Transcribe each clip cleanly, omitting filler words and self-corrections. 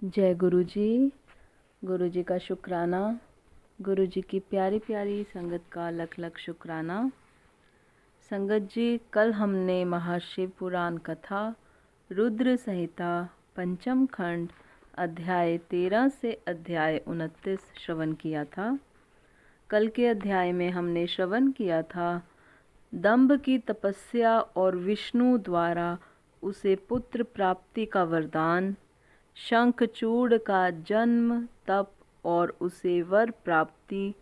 जय गुरु जी। गुरु जी का शुक्राना। गुरु जी की प्यारी प्यारी संगत का लख लख शुक्राना। संगत जी, कल हमने महाशिव पुराण कथा रुद्र संहिता पंचम खंड अध्याय 13 से अध्याय 29 श्रवण किया था। कल के अध्याय में हमने श्रवण किया था दंभ की तपस्या और विष्णु द्वारा उसे पुत्र प्राप्ति का वरदान, शंखचूड़ का जन्म, तप और उसे वर प्राप्ति,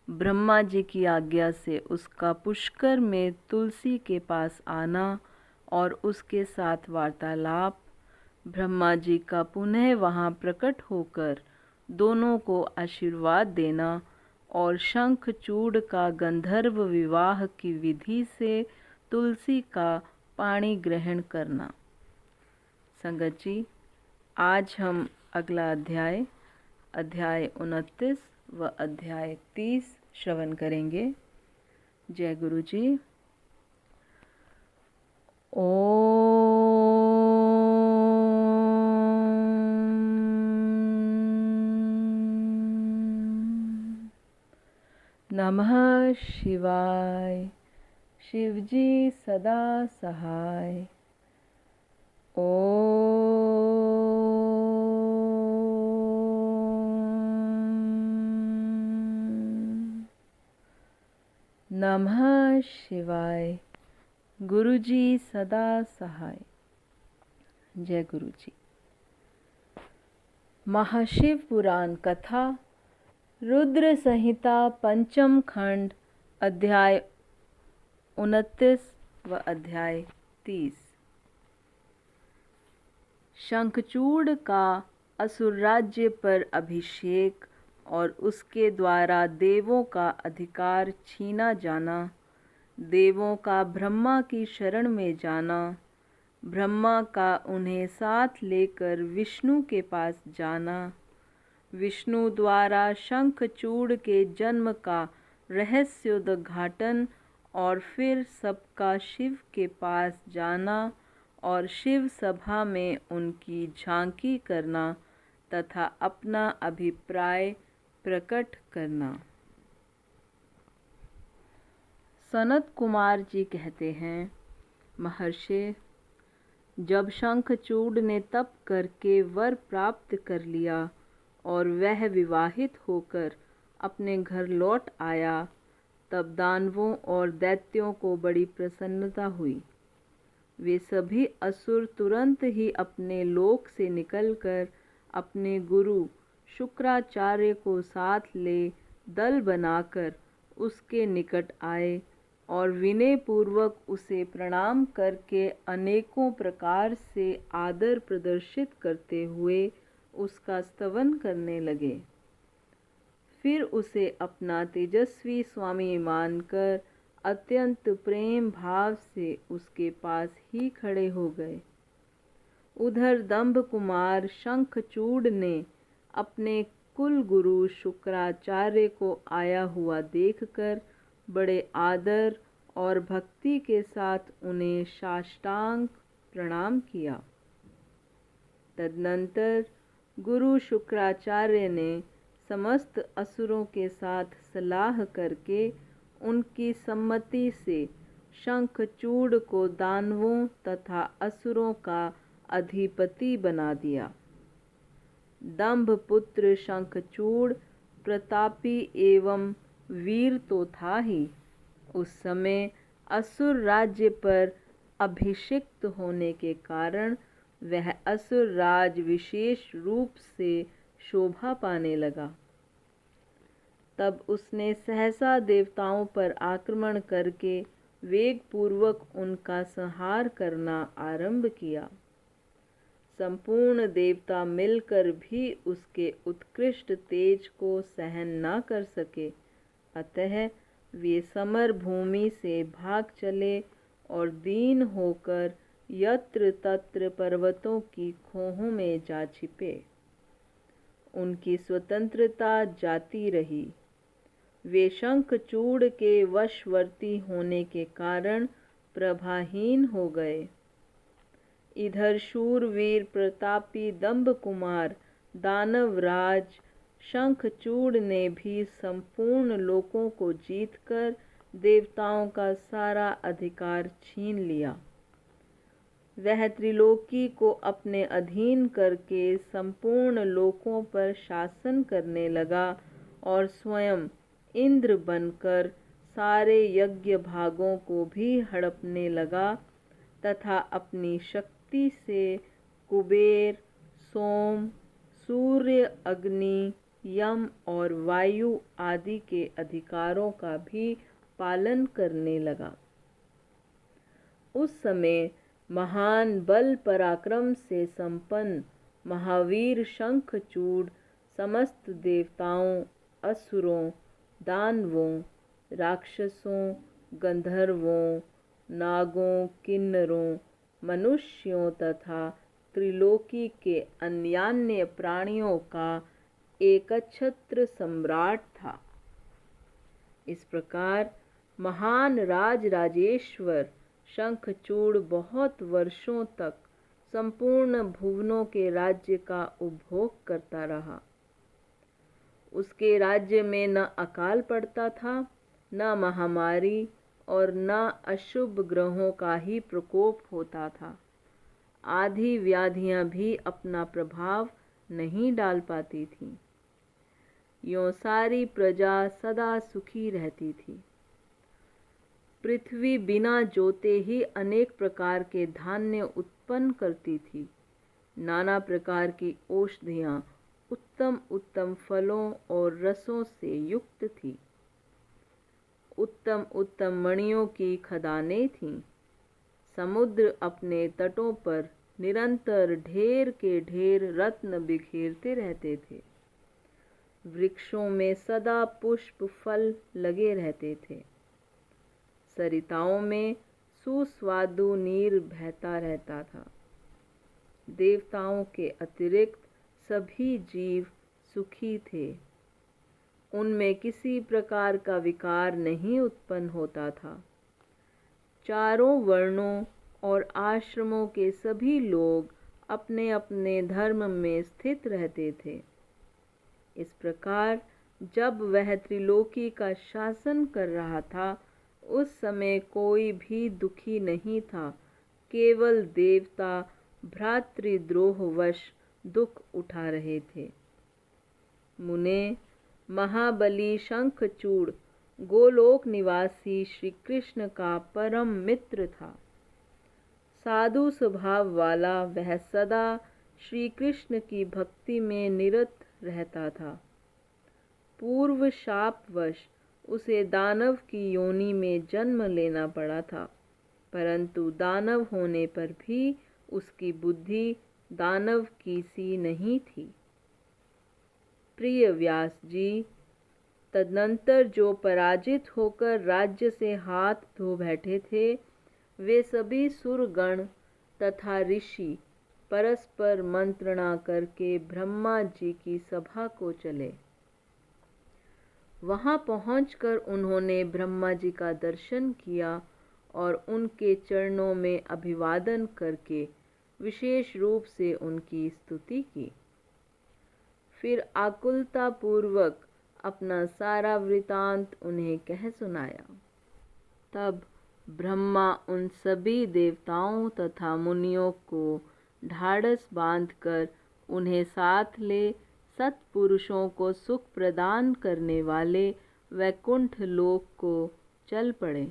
ब्रह्मा जी की आज्ञा से उसका पुष्कर में तुलसी के पास आना और उसके साथ वार्तालाप, ब्रह्मा जी का पुनः वहाँ प्रकट होकर दोनों को आशीर्वाद देना और शंखचूड़ का गंधर्व विवाह की विधि से तुलसी का पाणी ग्रहण करना। संगत जी, आज हम अगला अध्याय 29 व अध्याय 30 श्रवण करेंगे। जय गुरु जी। ओम नमः शिवाय। शिवजी सदा सहाय। नमः शिवाय। गुरु जी सदा सहाय। जय गुरु जी। महाशिव पुराण कथा रुद्र संहिता पंचम खंड अध्याय 29 व अध्याय 30। शंखचूड़ का असुर राज्य पर अभिषेक और उसके द्वारा देवों का अधिकार छीना जाना, देवों का ब्रह्मा की शरण में जाना, ब्रह्मा का उन्हें साथ लेकर विष्णु के पास जाना, विष्णु द्वारा शंखचूड़ के जन्म का रहस्योद्घाटन और फिर सबका शिव के पास जाना और शिव सभा में उनकी झांकी करना तथा अपना अभिप्राय प्रकट करना। सनत कुमार जी कहते हैं, महर्षि, जब शंखचूड़ ने तप करके वर प्राप्त कर लिया और वह विवाहित होकर अपने घर लौट आया, तब दानवों और दैत्यों को बड़ी प्रसन्नता हुई। वे सभी असुर तुरंत ही अपने लोक से निकलकर अपने गुरु शुक्राचार्य को साथ ले दल बनाकर उसके निकट आए और विनय पूर्वक उसे प्रणाम करके अनेकों प्रकार से आदर प्रदर्शित करते हुए उसका स्तवन करने लगे। फिर उसे अपना तेजस्वी स्वामी मानकर अत्यंत प्रेम भाव से उसके पास ही खड़े हो गए। उधर दंभ कुमार शंखचूड़ ने अपने कुल गुरु शुक्राचार्य को आया हुआ देखकर बड़े आदर और भक्ति के साथ उन्हें साष्टांग प्रणाम किया। तदनंतर गुरु शुक्राचार्य ने समस्त असुरों के साथ सलाह करके उनकी सम्मति से शंखचूड़ को दानवों तथा असुरों का अधिपति बना दिया। दंभ पुत्र शंखचूड़ प्रतापी एवं वीर तो था ही, उस समय असुर राज्य पर अभिषिक्त होने के कारण वह असुर राज विशेष रूप से शोभा पाने लगा। तब उसने सहसा देवताओं पर आक्रमण करके वेग पूर्वक उनका संहार करना आरंभ किया। संपूर्ण देवता मिलकर भी उसके उत्कृष्ट तेज को सहन न कर सके, अतः वे समर भूमि से भाग चले और दीन होकर यत्र तत्र पर्वतों की खोहों में जा छिपे। उनकी स्वतंत्रता जाती रही। वे शंखचूड़ के वशवर्ती होने के कारण प्रभाहीन हो गए। इधर शूरवीर प्रतापी दंभ कुमार दानवराज शंखचूड़ ने भी संपूर्ण लोकों को जीतकर देवताओं का सारा अधिकार छीन लिया। वह त्रिलोकी को अपने अधीन करके संपूर्ण लोकों पर शासन करने लगा और स्वयं इंद्र बनकर सारे यज्ञ भागों को भी हड़पने लगा तथा अपनी शक्ति से कुबेर, सोम, सूर्य, अग्नि, यम और वायु आदि के अधिकारों का भी पालन करने लगा। उस समय महान बल पराक्रम से संपन्न महावीर शंखचूड़ समस्त देवताओं, असुरों, दानवों, राक्षसों, गंधर्वों, नागों, किन्नरों, मनुष्यों तथा त्रिलोकी के अन्यान्य प्राणियों का एकछत्र सम्राट था। इस प्रकार महान राजराजेश्वर शंखचूड़ बहुत वर्षों तक संपूर्ण भुवनों के राज्य का उपभोग करता रहा। उसके राज्य में न अकाल पड़ता था, न महामारी और न अशुभ ग्रहों का ही प्रकोप होता था। आधी व्याधियां भी अपना प्रभाव नहीं डाल पाती थीं। यों सारी प्रजा सदा सुखी रहती थी। पृथ्वी बिना जोते ही अनेक प्रकार के धान्य उत्पन्न करती थी। नाना प्रकार की औषधियाँ उत्तम उत्तम फलों और रसों से युक्त थी। उत्तम उत्तम मणियों की खदानें थीं। समुद्र अपने तटों पर निरंतर ढेर के ढेर रत्न बिखेरते रहते थे। वृक्षों में सदा पुष्प फल लगे रहते थे। सरिताओं में सुस्वादु नीर बहता रहता था। देवताओं के अतिरिक्त सभी जीव सुखी थे। उनमें किसी प्रकार का विकार नहीं उत्पन्न होता था। चारों वर्णों और आश्रमों के सभी लोग अपने अपने धर्म में स्थित रहते थे। इस प्रकार जब वह त्रिलोकी का शासन कर रहा था, उस समय कोई भी दुखी नहीं था। केवल देवता भ्रातृद्रोहवश दुख उठा रहे थे। मुने, महाबली शंखचूड़ गोलोक निवासी श्री कृष्ण का परम मित्र था। साधु स्वभाव वाला वह सदा श्री कृष्ण की भक्ति में निरत रहता था। पूर्व शापवश उसे दानव की योनि में जन्म लेना पड़ा था, परंतु दानव होने पर भी उसकी बुद्धि दानव की सी नहीं थी। प्रिय व्यास जी, तदनंतर जो पराजित होकर राज्य से हाथ धो बैठे थे, वे सभी सुरगण तथा ऋषि परस्पर मंत्रणा करके ब्रह्मा जी की सभा को चले। वहां पहुंचकर उन्होंने ब्रह्मा जी का दर्शन किया और उनके चरणों में अभिवादन करके विशेष रूप से उनकी स्तुति की। फिर आकुलता पूर्वक अपना सारा वृतांत उन्हें कह सुनाया। तब ब्रह्मा उन सभी देवताओं तथा मुनियों को ढाढ़स बांधकर उन्हें साथ ले सत्पुरुषों को सुख प्रदान करने वाले वैकुंठ लोक को चल पड़े।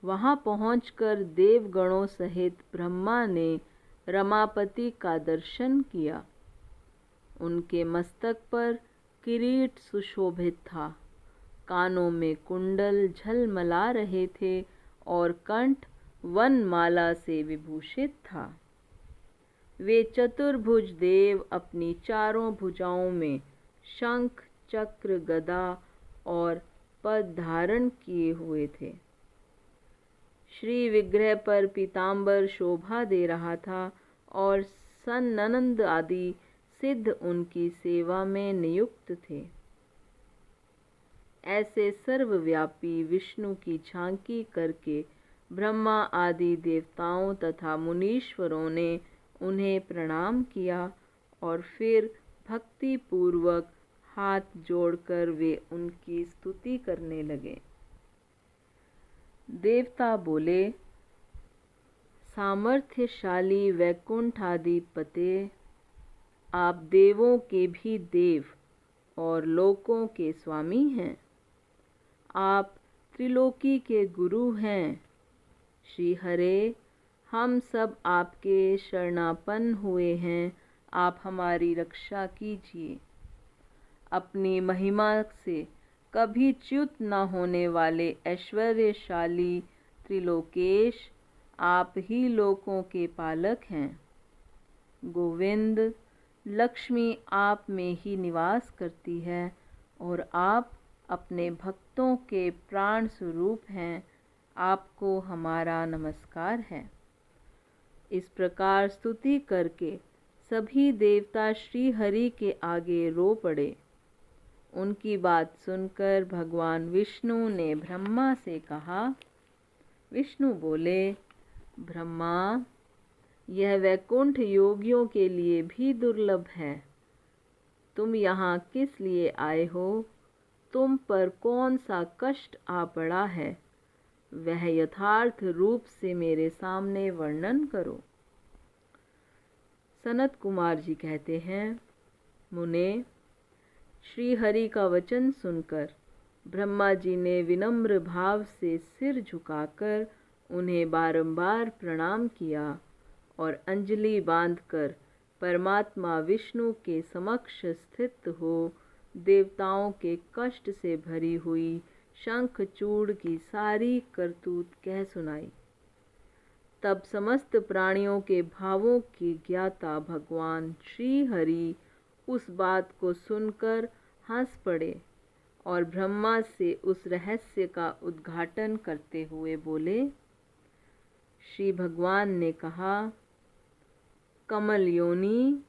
वहां पहुंचकर देवगणों सहित ब्रह्मा ने रमापति का दर्शन किया। उनके मस्तक पर किरीट सुशोभित था, कानों में कुंडल झलमला रहे थे और कंठ वनमाला से विभूषित था। वे चतुर्भुज देव अपनी चारों भुजाओं में शंख, चक्र, गदा और पद धारण किए हुए थे। श्री विग्रह पर पीतांबर शोभा दे रहा था और सननंद आदि सिद्ध उनकी सेवा में नियुक्त थे। ऐसे सर्वव्यापी विष्णु की झांकी करके ब्रह्मा आदि देवताओं तथा मुनीश्वरों ने उन्हें प्रणाम किया और फिर भक्ति पूर्वक हाथ जोड़कर वे उनकी स्तुति करने लगे। देवता बोले, सामर्थ्यशाली वैकुंठाधिपते, आप देवों के भी देव और लोकों के स्वामी हैं। आप त्रिलोकी के गुरु हैं। श्री हरे, हम सब आपके शरणापन्न हुए हैं। आप हमारी रक्षा कीजिए। अपनी महिमा से कभी च्युत न होने वाले ऐश्वर्यशाली त्रिलोकेश, आप ही लोकों के पालक हैं। गोविंद, लक्ष्मी आप में ही निवास करती है और आप अपने भक्तों के प्राण स्वरूप हैं। आपको हमारा नमस्कार है। इस प्रकार स्तुति करके सभी देवता श्री हरि के आगे रो पड़े। उनकी बात सुनकर भगवान विष्णु ने ब्रह्मा से कहा। विष्णु बोले, ब्रह्मा, यह वैकुंठ योगियों के लिए भी दुर्लभ है। तुम यहाँ किस लिए आए हो? तुम पर कौन सा कष्ट आ पड़ा है? वह यथार्थ रूप से मेरे सामने वर्णन करो। सनत कुमार जी कहते हैं, मुने, श्री हरि का वचन सुनकर ब्रह्मा जी ने विनम्र भाव से सिर झुकाकर उन्हें बारंबार प्रणाम किया और अंजलि बांधकर परमात्मा विष्णु के समक्ष स्थित हो देवताओं के कष्ट से भरी हुई शंखचूड़ की सारी करतूत कह सुनाई। तब समस्त प्राणियों के भावों की ज्ञाता भगवान श्री हरि उस बात को सुनकर हंस पड़े और ब्रह्मा से उस रहस्य का उद्घाटन करते हुए बोले। श्री भगवान ने कहा, कमल योनि,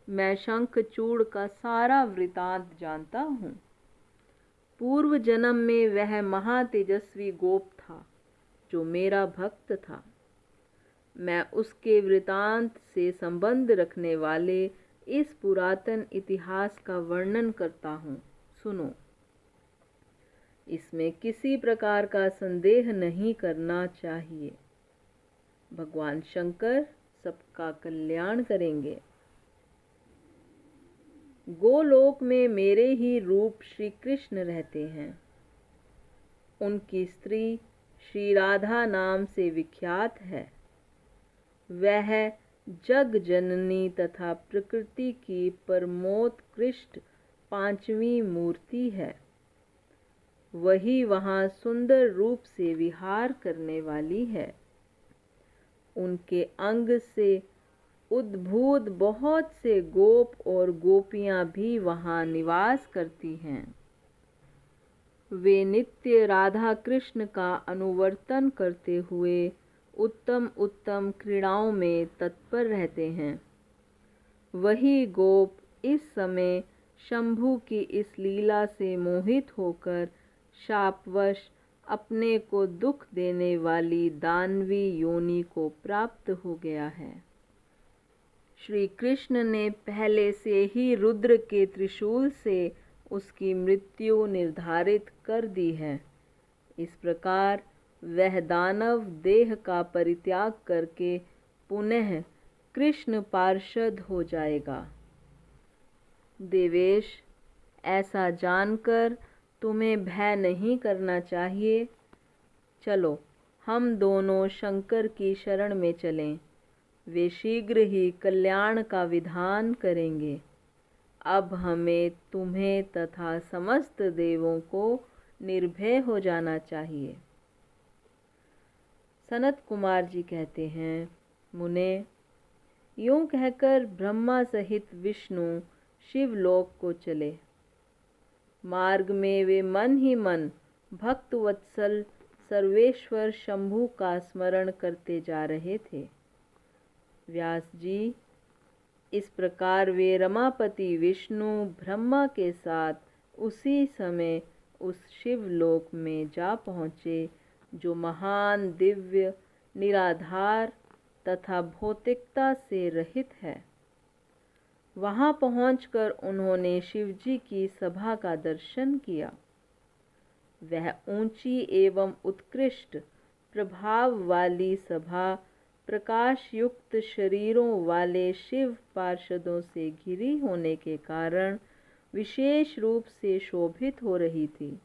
मैं शंखचूड़ का सारा वृतांत जानता हूँ। पूर्व जन्म में वह महातेजस्वी गोप था जो मेरा भक्त था। मैं उसके वृतांत से संबंध रखने वाले इस पुरातन इतिहास का वर्णन करता हूँ, सुनो। इसमें किसी प्रकार का संदेह नहीं करना चाहिए। भगवान शंकर सबका कल्याण करेंगे। गोलोक में मेरे ही रूप श्री कृष्ण रहते हैं। उनकी स्त्री श्री राधा नाम से विख्यात है। वह जग जननी तथा प्रकृति की परमोत्कृष्ट पांचवी मूर्ति है। वही वहाँ सुंदर रूप से विहार करने वाली है। उनके अंग से उद्भूत बहुत से गोप और गोपियाँ भी वहाँ निवास करती हैं। वे नित्य राधा कृष्ण का अनुवर्तन करते हुए उत्तम उत्तम क्रीड़ाओं में तत्पर रहते हैं। वही गोप इस समय शंभु की इस लीला से मोहित होकर शापवश अपने को दुख देने वाली दानवी योनि को प्राप्त हो गया है। श्री कृष्ण ने पहले से ही रुद्र के त्रिशूल से उसकी मृत्यु निर्धारित कर दी है। इस प्रकार वह दानव देह का परित्याग करके पुनः कृष्ण पार्षद हो जाएगा। देवेश, ऐसा जानकर तुम्हें भय नहीं करना चाहिए। चलो, हम दोनों शंकर की शरण में चलें। वे शीघ्र ही कल्याण का विधान करेंगे। अब हमें तुम्हें तथा समस्त देवों को निर्भय हो जाना चाहिए। सनत कुमार जी कहते हैं, मुने, यूं कहकर ब्रह्मा सहित विष्णु शिवलोक को चले। मार्ग में वे मन ही मन भक्तवत्सल सर्वेश्वर शंभु का स्मरण करते जा रहे थे। व्यास जी, इस प्रकार वे रमापति विष्णु ब्रह्मा के साथ उसी समय उस शिवलोक में जा पहुँचे जो महान दिव्य निराधार तथा भौतिकता से रहित है। वहाँ पहुंचकर उन्होंने शिवजी की सभा का दर्शन किया। वह ऊंची एवं उत्कृष्ट प्रभाव वाली सभा प्रकाश युक्त शरीरों वाले शिव पार्षदों से घिरी होने के कारण विशेष रूप से शोभित हो रही थी।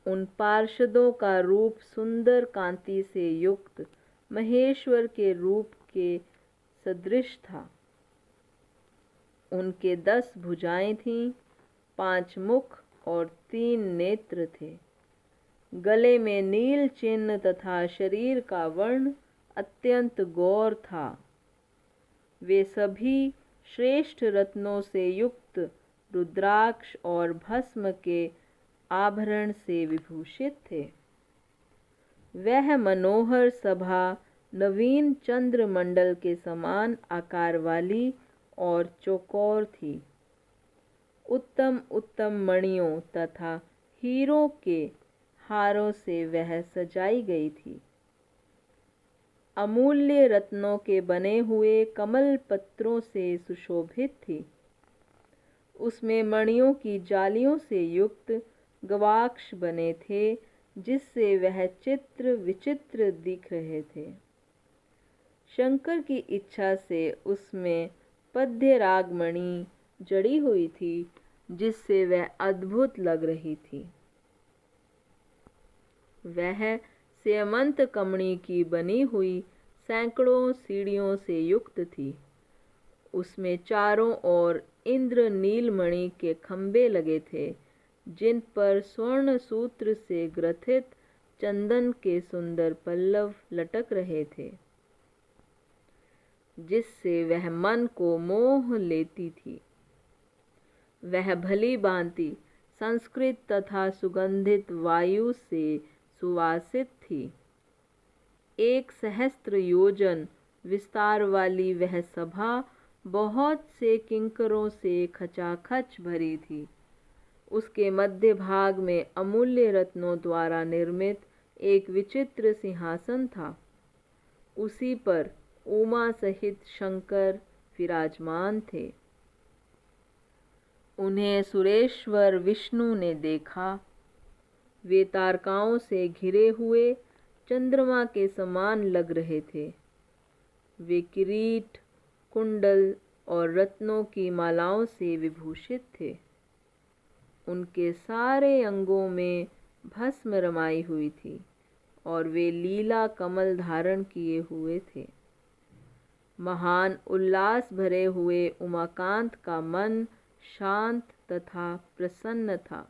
उन पार्षदों का रूप सुंदर कांति से युक्त महेश्वर के रूप के सदृश था। उनके 10 भुजाएं थीं, 5 मुख और 3 नेत्र थे। गले में नील चिन्ह तथा शरीर का वर्ण अत्यंत गौर था। वे सभी श्रेष्ठ रत्नों से युक्त रुद्राक्ष और भस्म के आभरण से विभूषित थे। वह मनोहर सभा नवीन चंद्रमंडल के समान आकार वाली और चौकोर थी। उत्तम उत्तम मणियों तथा हीरों के हारों से वह सजाई गई थी। अमूल्य रत्नों के बने हुए कमल पत्रों से सुशोभित थी। उसमें मणियों की जालियों से युक्त गवाक्ष बने थे, जिससे वह चित्र विचित्र दिख रहे थे। शंकर की इच्छा से उसमें पद्य रागमणि जड़ी हुई थी, जिससे वह अद्भुत लग रही थी। वह स्यमंत कमणी की बनी हुई सैकड़ों सीढ़ियों से युक्त थी। उसमें चारों ओर इंद्र नीलमणि के खंभे लगे थे, जिन पर स्वर्ण सूत्र से ग्रथित चंदन के सुंदर पल्लव लटक रहे थे, जिससे वह मन को मोह लेती थी। वह भली भांति संस्कृत तथा सुगंधित वायु से सुवासित थी। 1 सहस्त्र योजन विस्तार वाली वह सभा बहुत से किंकरों से खचाखच भरी थी। उसके मध्य भाग में अमूल्य रत्नों द्वारा निर्मित एक विचित्र सिंहासन था। उसी पर उमा सहित शंकर विराजमान थे। उन्हें सुरेश्वर विष्णु ने देखा। वे तारकाओं से घिरे हुए चंद्रमा के समान लग रहे थे। वे किरीट, कुंडल और रत्नों की मालाओं से विभूषित थे। उनके सारे अंगों में भस्म रमाई हुई थी और वे लीला कमल धारण किए हुए थे। महान उल्लास भरे हुए उमाकांत का मन शांत तथा प्रसन्न था।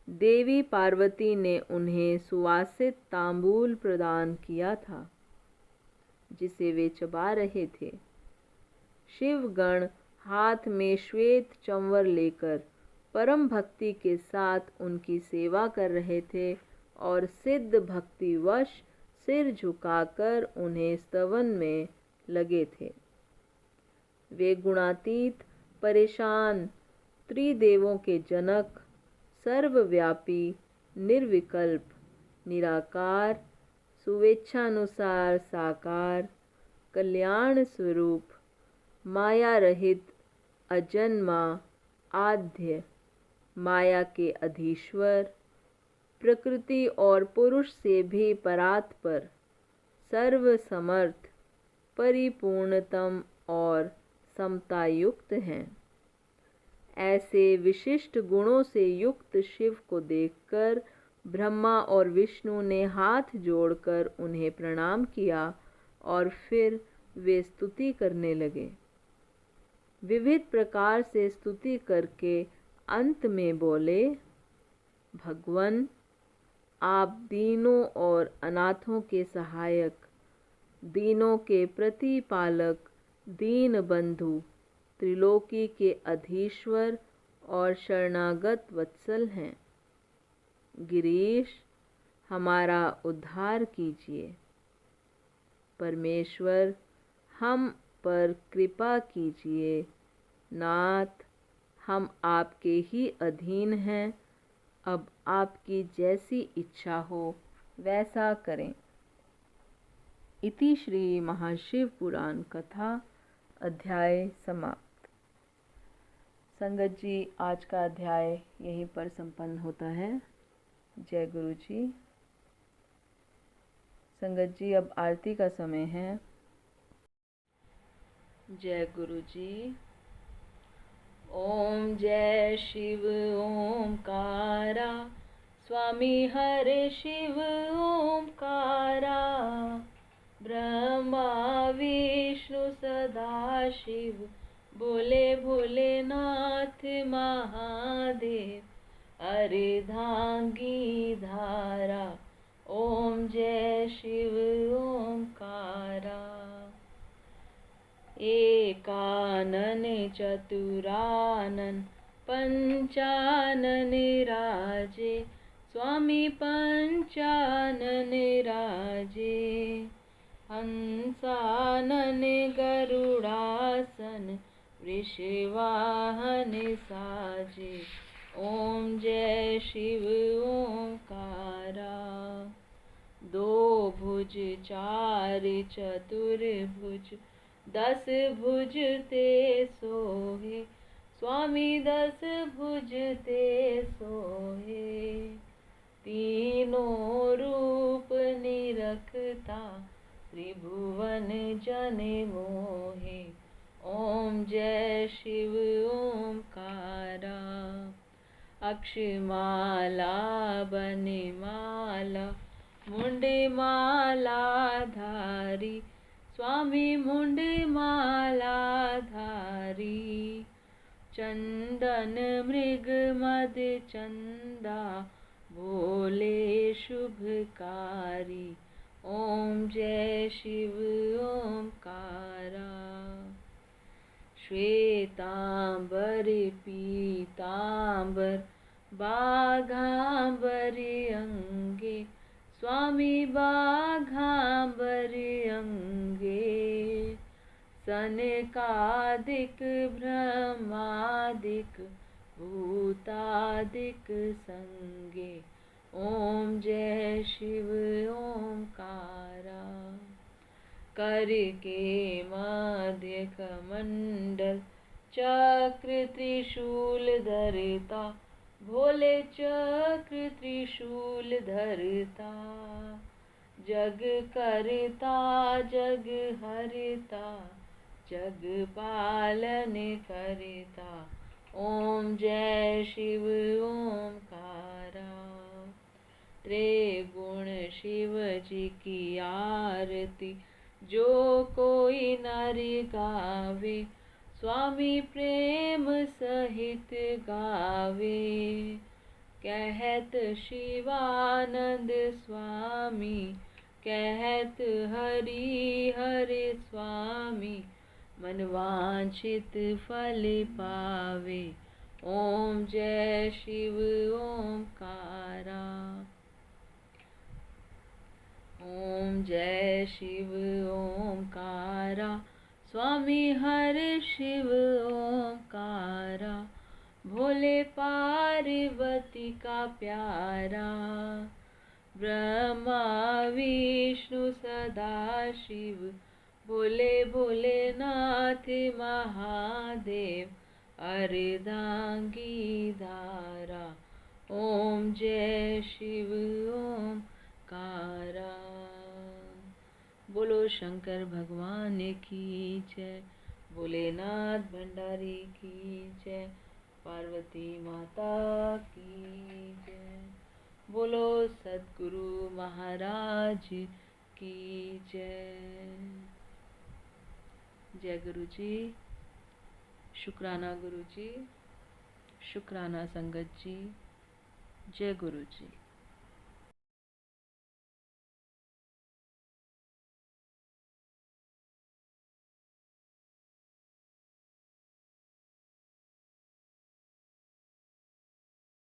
देवी पार्वती ने उन्हें सुवासित तांबूल प्रदान किया था, जिसे वे चबा रहे थे। शिवगण हाथ में श्वेत चंवर लेकर परम भक्ति के साथ उनकी सेवा कर रहे थे और सिद्ध भक्तिवश सिर झुकाकर उन्हें स्तवन में लगे थे। वे गुणातीत, परेशान, त्रिदेवों के जनक, सर्वव्यापी, निर्विकल्प, निराकार, स्वेच्छानुसार साकार, कल्याण स्वरूप, माया रहित, अजन्मा, आद्य, माया के अधीश्वर, प्रकृति और पुरुष से भी परात्पर, सर्वसमर्थ, परिपूर्णतम और समतायुक्त हैं। ऐसे विशिष्ट गुणों से युक्त शिव को देखकर ब्रह्मा और विष्णु ने हाथ जोड़कर उन्हें प्रणाम किया और फिर वे स्तुति करने लगे। विविध प्रकार से स्तुति करके अंत में बोले, भगवन, आप दीनों और अनाथों के सहायक, दीनों के प्रतिपालक, दीन बंधु, त्रिलोकी के अधीश्वर और शरणागत वत्सल हैं। गिरीश, हमारा उद्धार कीजिए। परमेश्वर, हम पर कृपा कीजिए। नाथ, हम आपके ही अधीन हैं। अब आपकी जैसी इच्छा हो वैसा करें। इति श्री महाशिव पुराण कथा अध्याय समाप्त। संगत जी, आज का अध्याय यहीं पर संपन्न होता है। जय गुरु जी। संगत जी, अब आरती का समय है। जय गुरु जी। ओम जय शिव ओमकारा, स्वामी हरे शिव ओमकारा, ब्रह्मा विष्णु सदा शिव, बोले भोलेनाथ महादेव, अर्धांगी धारा, ओम जय शिव ओमकारा। एकानन चतुरानन पंचानन राजे, स्वामी पंचानन राजे, हंसानन गरुड़ासन, वृषवाहन साजे, ओम जय शिव ओमकारा। दो भुज चार चतुर्भुज, 10 भुज ते सोहे, स्वामी 10 भुज ते सोहे, तीनों रूप निरखता, त्रिभुवन जन मोहे, ओम जय शिव ओमकारा। अक्षमाला बनमाला, मुंडमाला धारी, स्वामी मुंडमाला धारी, चंदन मृग मद चंदा, भोले शुभकारी, ओम जय शिव ओमकारा। श्वेतांबर पीतांबर, बाघांबर अंगे, स्वामी बाघांबर अंगे, सनकादिक ब्रह्मादिक भूतादिक संगे, ओम जय शिव ओमकारा। कर के मध्य कमंडल, चक्र त्रिशूल धरता, भोले चक्र त्रिशूल धरता, जग करता जग हरता, जग पालन करता, ओम जय शिव ओमकारा। त्रिगुण शिव जी की आरती, जो कोई नर गावे, स्वामी प्रेम सहित गावे, कहत शिवानंद स्वामी, कहत हरि हरे स्वामी, मन वांछित फल पावे, ओम जय शिव ओमकारा। ओम जय शिव ओमकारा, स्वामी हरे शिव ओमकारा, भोले पार्वती का प्यारा, ब्रह्मा विष्णु सदा शिव, बोले भोलेनाथ महादेव, अर्धांगी धारा, ओम जय शिव ओमकारा। बोलो शंकर भगवान की जय, भोलेनाथ भंडारी की जय, पार्वती माता की जय, बोलो सद्गुरु महाराज की जय। जय गुरु जी। शुक्राना गुरु जी, शुक्राना संगत जी। जय गुरु जी।